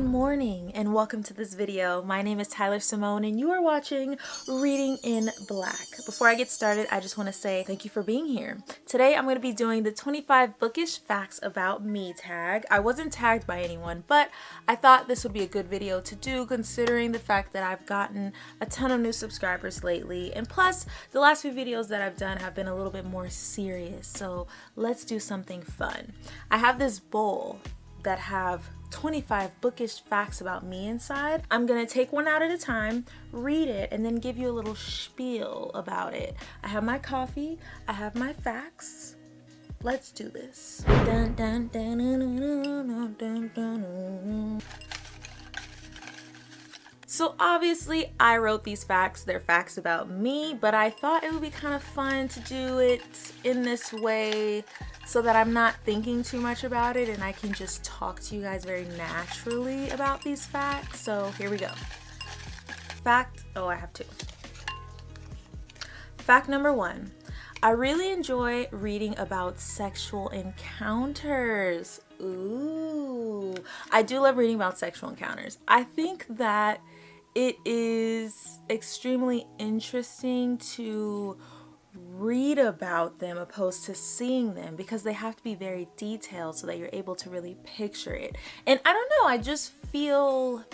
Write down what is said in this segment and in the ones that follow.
morning and welcome to this video. My name is Tyler Simone and you are watching Reading in Black. Before I get started, I just want to say thank you for being here. Today I'm going to be doing the 25 bookish facts about me tag. I wasn't tagged by anyone, but I thought this would be a good video to do considering the fact that I've gotten a ton of new subscribers lately, and plus the last few videos that I've done have been a little bit more serious, so let's do something fun. I have this bowl that have 25 bookish facts about me inside. I'm gonna take one out at a time, read it, and then give you a little spiel about it. I have my coffee, I have my facts. Let's do this. Dun, dun, dun, dun, dun, dun, dun. So obviously I wrote these facts, they're facts about me, but I thought it would be kind of fun to do it in this way so that I'm not thinking too much about it and I can just talk to you guys very naturally about these facts. So here we go. I have two. Fact number one, I really enjoy reading about sexual encounters. Ooh, I do love reading about sexual encounters. I think that it is extremely interesting to read about them opposed to seeing them because they have to be very detailed so that you're able to really picture it. And I don't know, I just feel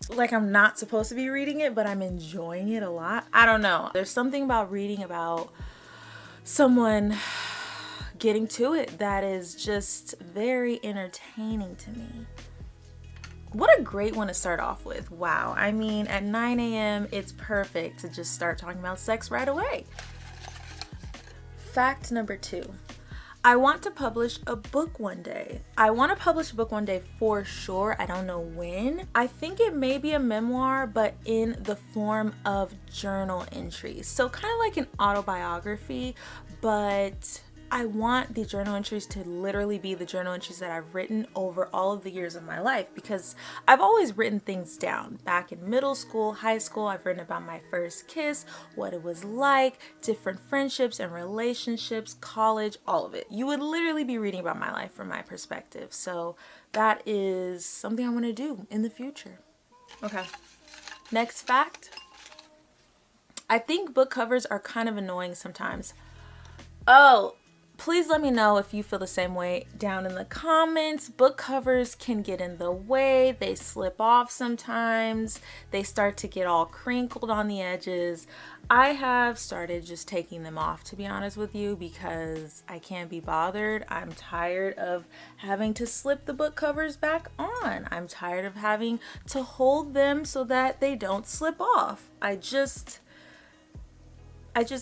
like I'm not supposed to be reading it, but I'm enjoying it a lot. I don't know. There's something about reading about someone getting to it that is just very entertaining to me. What a great one to start off with. Wow. I mean, at 9 a.m., it's perfect to just start talking about sex right away. Fact number two, I want to publish a book one day. I want to publish a book one day for sure. I don't know when. I think it may be a memoir, but in the form of journal entries. So kind of like an autobiography, but I want the journal entries to literally be the journal entries that I've written over all of the years of my life, because I've always written things down. Back in middle school, high school, I've written about my first kiss, what it was like, different friendships and relationships, college, all of it. You would literally be reading about my life from my perspective. So that is something I want to do in the future. Okay, next fact. I think book covers are kind of annoying sometimes. Oh, please let me know if you feel the same way down in the comments. Book covers can get in the way. They slip off sometimes. They start to get all crinkled on the edges. I have started just taking them off, to be honest with you, because I can't be bothered. I'm tired of having to slip the book covers back on. I'm tired of having to hold them so that they don't slip off. I just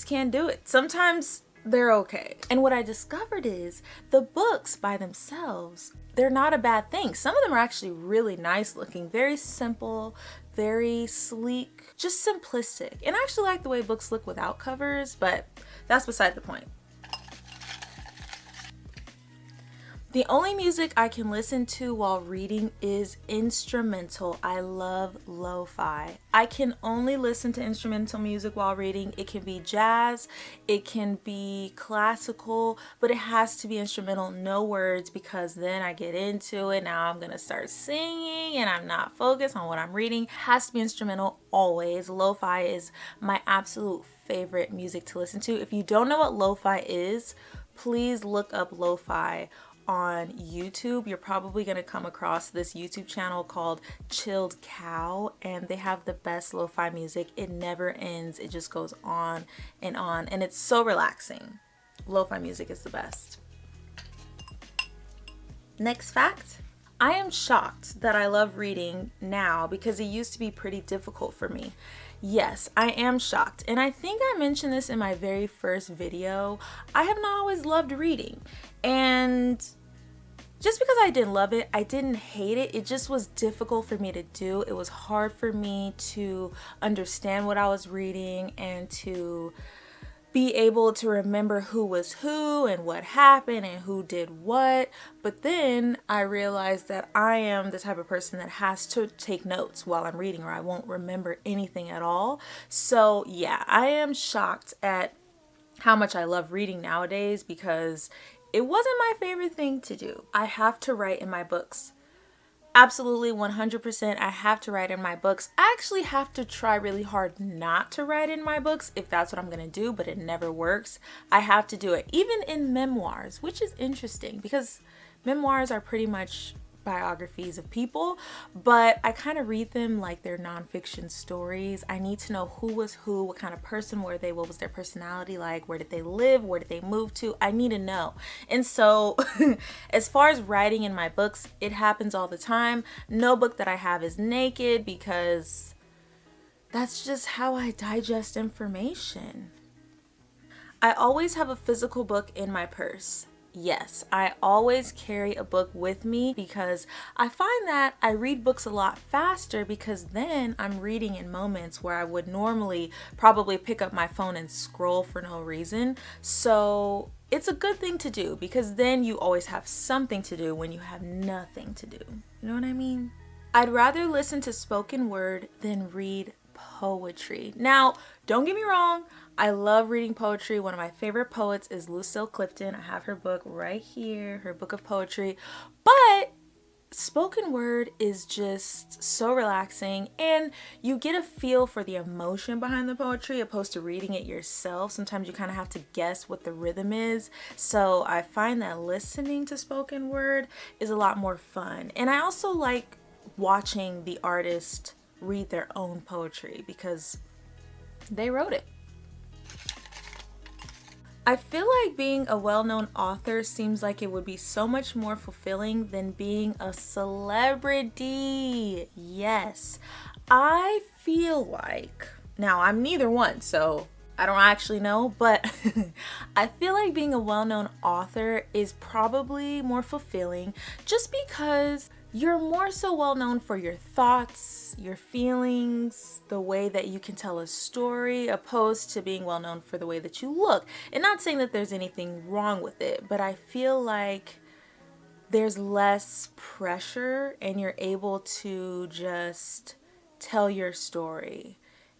can't do it. Sometimes they're okay. And what I discovered is the books by themselves, they're not a bad thing. Some of them are actually really nice looking, very simple, very sleek, just simplistic. And I actually like the way books look without covers, but that's beside the point. The only music I can listen to while reading is instrumental. I love lo-fi. I can only listen to instrumental music while reading. It can be jazz, it can be classical, but it has to be instrumental, no words, because then I get into it. Now I'm gonna start singing and I'm not focused on what I'm reading. It has to be instrumental always. Lo-fi is my absolute favorite music to listen to. If you don't know what lo-fi is, please look up lo-fi on YouTube. You're probably going to come across this YouTube channel called Chilled Cow, and they have the best lo-fi music. It never ends. It just goes on, and it's so relaxing. Lo-fi music is the best. Next fact. I am shocked that I love reading now because it used to be pretty difficult for me. Yes, I am shocked. And I think I mentioned this in my very first video. I have not always loved reading. And just because I didn't love it, I didn't hate it. It just was difficult for me to do. It was hard for me to understand what I was reading and to be able to remember who was who and what happened and who did what. But then I realized that I am the type of person that has to take notes while I'm reading or I won't remember anything at all. So yeah, I am shocked at how much I love reading nowadays because it wasn't my favorite thing to do. I have to write in my books Absolutely, 100%. I have to write in my books. I actually have to try really hard not to write in my books if that's what I'm going to do, but it never works. I have to do it, even in memoirs, which is interesting because memoirs are pretty much biographies of people, but I kind of read them like they're nonfiction stories. I need to know who was who, what kind of person were they, what was their personality like, where did they live, where did they move to. I need to know. And so as far as writing in my books, it happens all the time. No book that I have is naked because that's just how I digest information. I always have a physical book in my purse. Yes, I always carry a book with me because I find that I read books a lot faster because then I'm reading in moments where I would normally probably pick up my phone and scroll for no reason. So it's a good thing to do because then you always have something to do when you have nothing to do. You know what I mean? I'd rather listen to spoken word than read poetry. Now, don't get me wrong, I love reading poetry. One of my favorite poets is Lucille Clifton. I have her book right here, her book of poetry. But spoken word is just so relaxing and you get a feel for the emotion behind the poetry opposed to reading it yourself. Sometimes you kind of have to guess what the rhythm is. So I find that listening to spoken word is a lot more fun. And I also like watching the artist read their own poetry because they wrote it. I feel like being a well-known author seems like it would be so much more fulfilling than being a celebrity. Yes, I feel like, now I'm neither one, so I don't actually know, but I feel like being a well-known author is probably more fulfilling just because you're more so well known for your thoughts, your feelings, the way that you can tell a story, opposed to being well known for the way that you look. And not saying that there's anything wrong with it, but I feel like there's less pressure and you're able to just tell your story.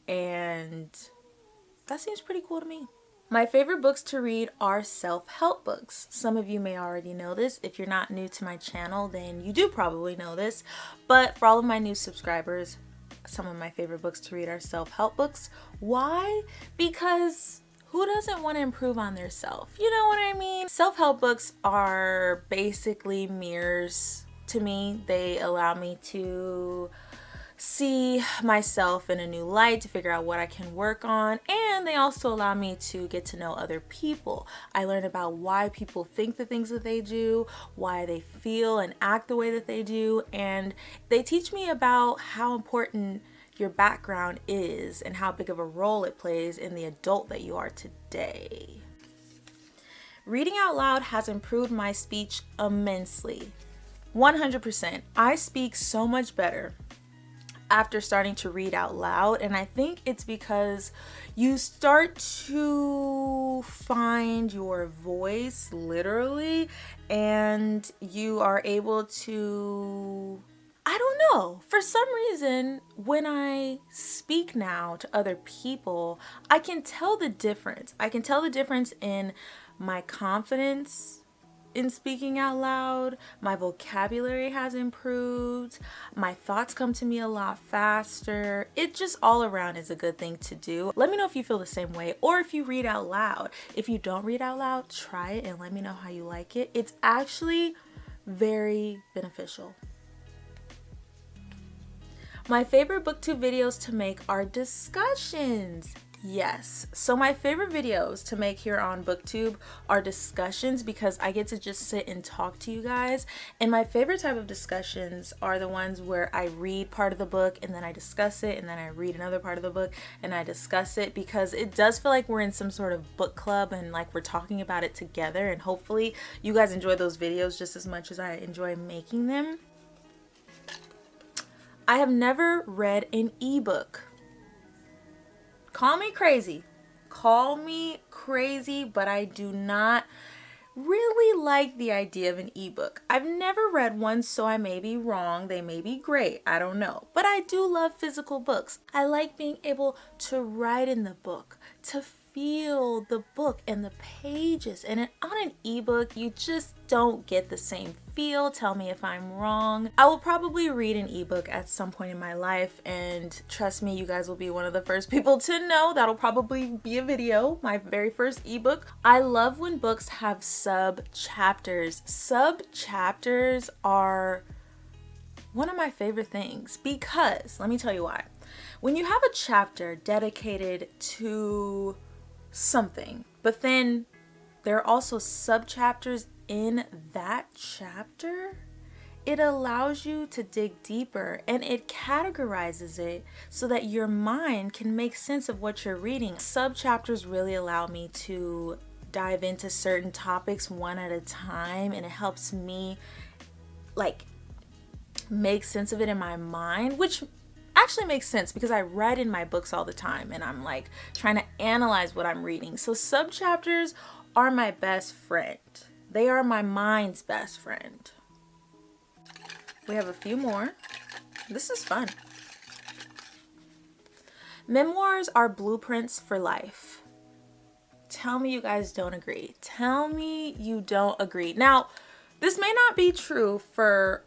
And that seems pretty cool to me. My favorite books to read are self-help books. Some of you may already know this. If you're not new to my channel, then you do probably know this. But for all of my new subscribers, some of my favorite books to read are self-help books. Why? Because who doesn't want to improve on their self? You know what I mean? Self-help books are basically mirrors to me. They allow me to see myself in a new light, to figure out what I can work on, and they also allow me to get to know other people. I learn about why people think the things that they do, why they feel and act the way that they do, and they teach me about how important your background is and how big of a role it plays in the adult that you are today. Reading out loud has improved my speech immensely. 100%. I speak so much better after starting to read out loud, and I think it's because you start to find your voice literally, and you are able to, I don't know, for some reason when I speak now to other people, I can tell the difference. I can tell the difference in my confidence in speaking out loud. My vocabulary has improved. My thoughts come to me a lot faster. It just all around is a good thing to do. Let me know if you feel the same way or if you read out loud. If you don't read out loud, try it and let me know how you like it. It's actually very beneficial. My favorite Booktube videos to make are discussions. Yes, so my favorite videos to make here on Booktube are discussions because I get to just sit and talk to you guys. And my favorite type of discussions are the ones where I read part of the book and then I discuss it, and then I read another part of the book and I discuss it, because it does feel like we're in some sort of book club and like we're talking about it together. And hopefully you guys enjoy those videos just as much as I enjoy making them. I have never read an ebook. Call me crazy. Call me crazy, but I do not really like the idea of an ebook. I've never read one, so I may be wrong. They may be great. I don't know. But I do love physical books. I like being able to write in the book, to feel the book and the pages. And on an ebook, you just don't get the same feel. Tell me if I'm wrong. I will probably read an ebook at some point in my life, and trust me, you guys will be one of the first people to know. That'll probably be a video, my very first ebook. I love when books have sub-chapters. Sub-chapters are one of my favorite things because, let me tell you why. When you have a chapter dedicated to something, but then there are also sub-chapters in that chapter, it allows you to dig deeper and it categorizes it so that your mind can make sense of what you're reading. Sub-chapters really allow me to dive into certain topics one at a time, and it helps me like make sense of it in my mind, which actually makes sense because I read in my books all the time and I'm like trying to analyze what I'm reading. So sub-chapters are my best friend. They are my mind's best friend. We have a few more. This is fun. Memoirs are blueprints for life. Tell me you guys don't agree. Tell me you don't agree. Now, this may not be true for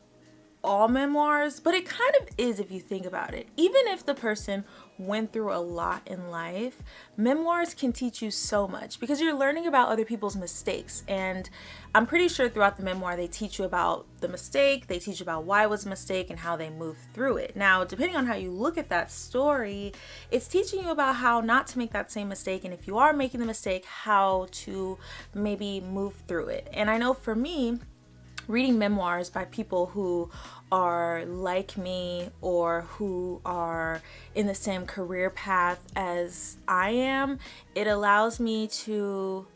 all memoirs, but it kind of is if you think about it. Even if the person went through a lot in life, memoirs can teach you so much because you're learning about other people's mistakes. And I'm pretty sure throughout the memoir, they teach you about the mistake, they teach you about why it was a mistake and how they moved through it. Now, depending on how you look at that story, it's teaching you about how not to make that same mistake. And if you are making the mistake, how to maybe move through it. And I know for me, reading memoirs by people who are like me or who are in the same career path as I am, it allows me to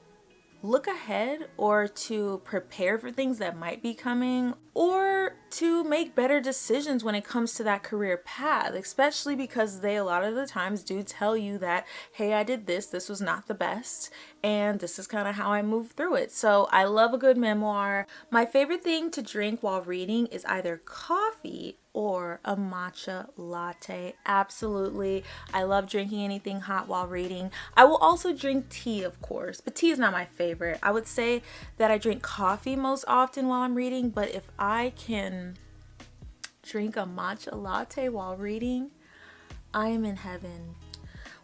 look ahead or to prepare for things that might be coming or to make better decisions when it comes to that career path, especially because they a lot of the times do tell you that, hey, I did this was not the best, and this is kind of how I moved through it. So I love a good memoir. My favorite thing to drink while reading is either coffee or a matcha latte. Absolutely. I love drinking anything hot while reading. I will also drink tea, of course, but tea is not my favorite. I would say that I drink coffee most often while I'm reading, but if I can drink a matcha latte while reading, I am in heaven.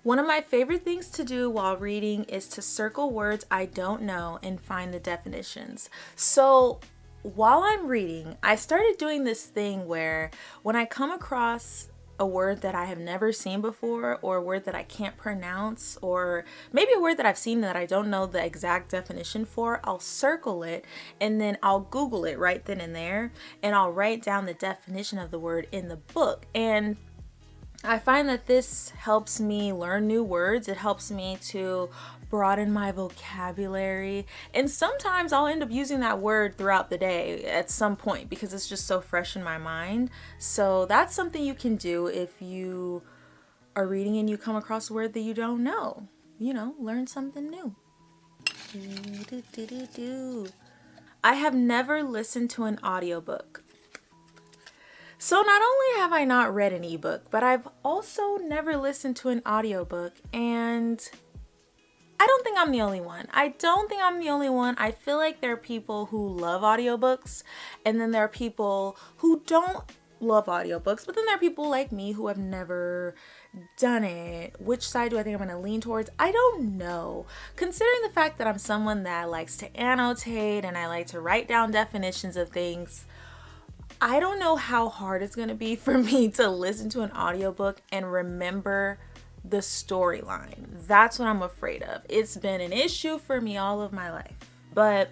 One of my favorite things to do while reading is to circle words I don't know and find the definitions. So while I'm reading, I started doing this thing where when I come across a word that I have never seen before, or a word that I can't pronounce, or maybe a word that I've seen that I don't know the exact definition for, I'll circle it and then I'll Google it right then and there, and I'll write down the definition of the word in the book. And I find that this helps me learn new words. It helps me to broaden my vocabulary. And sometimes I'll end up using that word throughout the day at some point because it's just so fresh in my mind. So that's something you can do if you are reading and you come across a word that you don't know. You know, learn something new. I have never listened to an audiobook. So not only have I not read an ebook, but I've also never listened to an audiobook, and I don't think I'm the only one. I feel like there are people who love audiobooks, and then there are people who don't love audiobooks, but then there are people like me who have never done it. Which side do I think I'm going to lean towards? I don't know. Considering the fact that I'm someone that likes to annotate and I like to write down definitions of things, I don't know how hard it's going to be for me to listen to an audiobook and remember the storyline. That's what I'm afraid of. It's been an issue for me all of my life. But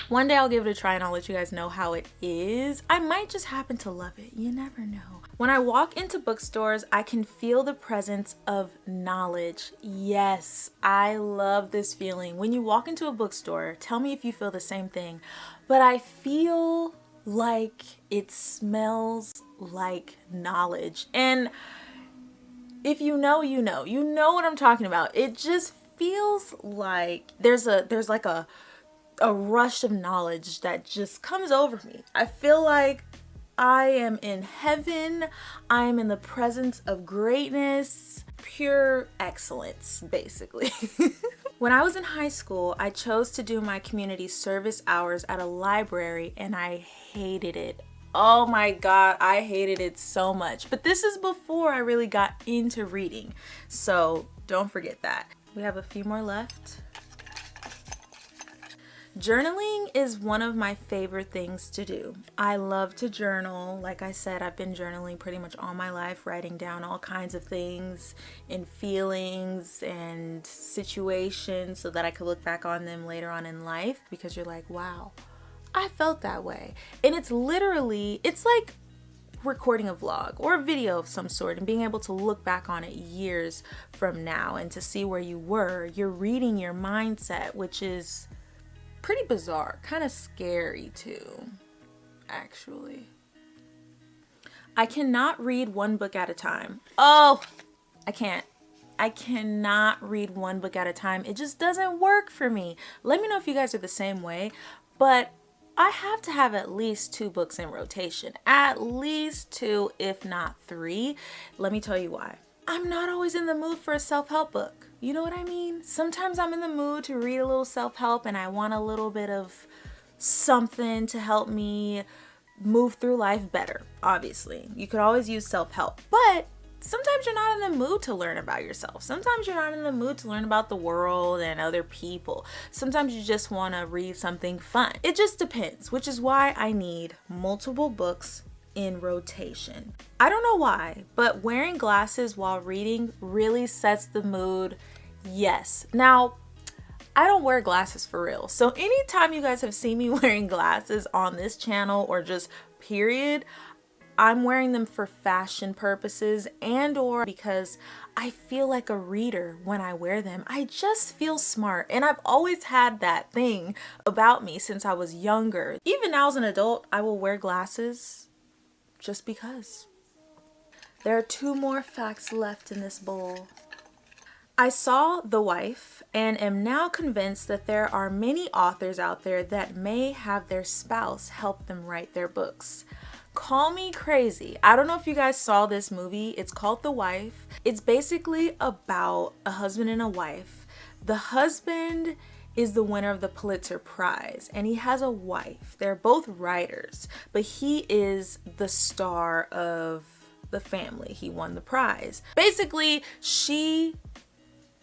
one day I'll give it a try and I'll let you guys know how it is. I might just happen to love it. You never know. When I walk into bookstores, I can feel the presence of knowledge. Yes, I love this feeling. When you walk into a bookstore, tell me if you feel the same thing. But I feel like it smells like knowledge. And if you know, you know what I'm talking about. It just feels like there's like a rush of knowledge that just comes over me. I feel like I am in heaven. I am in the presence of greatness, pure excellence, basically. When I was in high school, I chose to do my community service hours at a library, and I hated it. Oh my God, I hated it so much. But this is before I really got into reading, so don't forget that. We have a few more left. Journaling is one of my favorite things to do. I love to journal. Like I said, I've been journaling pretty much all my life, writing down all kinds of things and feelings and situations so that I could look back on them later on in life, because you're like, wow, I felt that way. And it's like recording a vlog or a video of some sort and being able to look back on it years from now and to see where you were. You're reading your mindset, which is pretty bizarre, kind of scary too, actually. I cannot read one book at a time. Oh, I can't. I cannot read one book at a time. It just doesn't work for me. Let me know if you guys are the same way, but I have to have at least 2 books in rotation. At least 2, if not 3. Let me tell you why. I'm not always in the mood for a self-help book. You know what I mean? Sometimes I'm in the mood to read a little self-help and I want a little bit of something to help me move through life better. Obviously, you could always use self-help, but sometimes you're not in the mood to learn about yourself. Sometimes you're not in the mood to learn about the world and other people. Sometimes you just want to read something fun. It just depends, which is why I need multiple books in rotation. I don't know why, but wearing glasses while reading really sets the mood. Yes. Now, I don't wear glasses for real. So anytime you guys have seen me wearing glasses on this channel or just period, I'm wearing them for fashion purposes and or because I feel like a reader when I wear them. I just feel smart, and I've always had that thing about me since I was younger. Even now as an adult, I will wear glasses just because. There are 2 more facts left in this bowl. I saw The Wife and am now convinced that there are many authors out there that may have their spouse help them write their books. Call me crazy. I don't know if you guys saw this movie. It's called The Wife. It's basically about a husband and a wife. The husband is the winner of the Pulitzer Prize and he has a wife. They're both writers, but he is the star of the family. He won the prize. Basically, she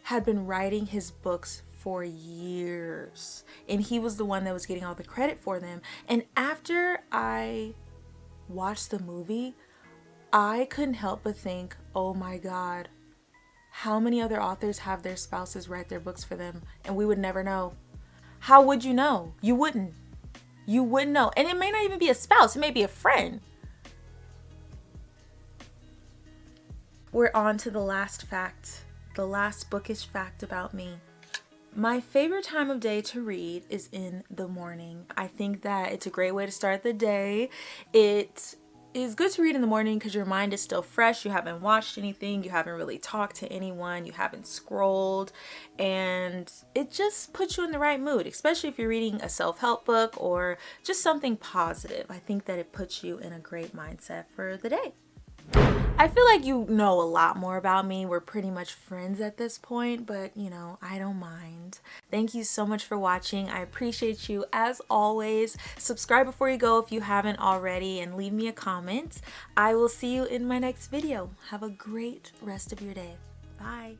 had been writing his books for years and he was the one that was getting all the credit for them. And after I watched the movie, I couldn't help but think, oh my God, how many other authors have their spouses write their books for them and we would never know? How would you know? You wouldn't. You wouldn't know. And it may not even be a spouse, it may be a friend. We're on to the last fact, the last bookish fact about me. My favorite time of day to read is in the morning. I think that it's a great way to start the day. It is good to read in the morning because your mind is still fresh. You haven't watched anything. You haven't really talked to anyone. You haven't scrolled. And it just puts you in the right mood, especially if you're reading a self-help book or just something positive. I think that it puts you in a great mindset for the day. I feel like you know a lot more about me. We're pretty much friends at this point, but you know, I don't mind. Thank you so much for watching. I appreciate you as always. Subscribe before you go if you haven't already and leave me a comment. I will see you in my next video. Have a great rest of your day. Bye.